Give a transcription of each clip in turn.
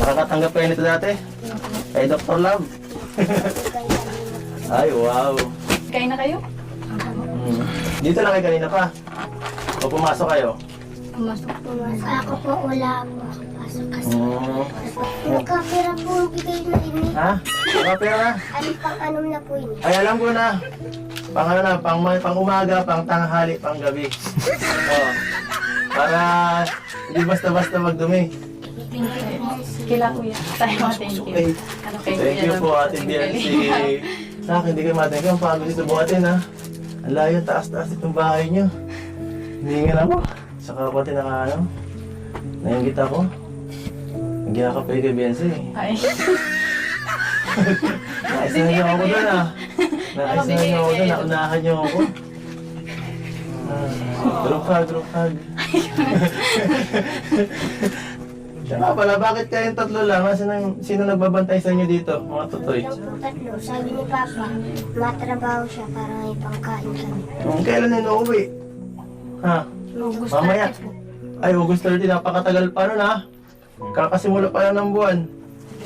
Nakakatanggap kayo nito dati? Kay Dr. Love? Ay, wow. Kain na kayo? Dito lang kayo kanina pa? O pumasok kayo? Pumasok. Ako po, wala po. Pasok kasi. Nagkapira po ang bigay na ini. Ha? Nakapira na? Ano pang anom na po ini? Ay, alam ko na. Pang ano na, pang umaga, pang tanghali, pang gabi. Oo. Para hindi basta-basta magdumi. Kila kuya. Tayo mga thank you. Okay. Ano kay Thank you po, Ate Biancy. Sa akin, hindi kayo matin kayo. Ang pagod dito buhatin, ha? Ang layo, taas-taas itong bahay nyo. Hiningan ako. Saka pati ano, nainggit ako. Nagyakap ka pa kay Biancy. Ay. Naisa na niyo ako doon, ha? Naisa na niyo ako doon, naunahan niyo ako. Group hug. Siya nga pala, bakit kayong tatlo lang? Sino nagbabantay sa inyo dito, mga tutoy? Yung po tatlo, sabi ni Papa, matrabaho siya para may pangkain kami. Kailan na inuuwi? Ha? August Mamaya. 30 po. Ay, August 30, napakatagal pa nun, ha? Kakasimula pa lang ng buwan.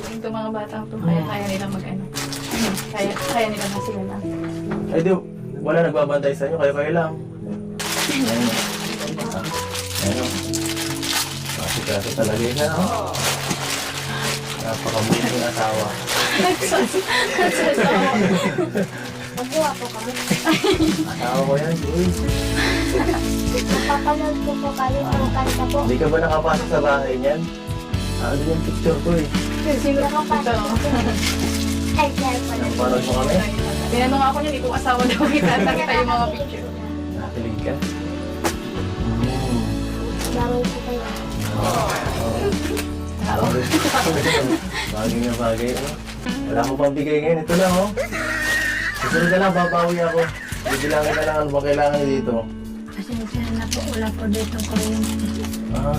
Ito mga batang to, kaya nilang mag-ano. Kaya nilang masila lang. Ay, di, wala nagbabantay sa inyo, kayo lang. Ayun. Ayun. Kasi talaga yun, ha? Napakabuti ng asawa. Magbuha po kami. Asawa ko yan, Joy. Napapanood ko po kayo ang kanta po. Hindi ka ba nakapasok sa bahay niyan? Ano yung picture ko, eh? Sino Nakapasok ko. Ay, kaya pala. Napanood mo kami? Tinanong ako niya, kung asawa daw kita, nakita yung mga picture. Nakilig ka? Bangon po kayo. Bagay na bagay, no? Wala ko pang bigay ngayon. Ito lang, oh. Susunod na lang, babawi ako. Bibilangin na lang ano ba kailangan dito. Pasensya na po, wala po dito kuryente. Ah,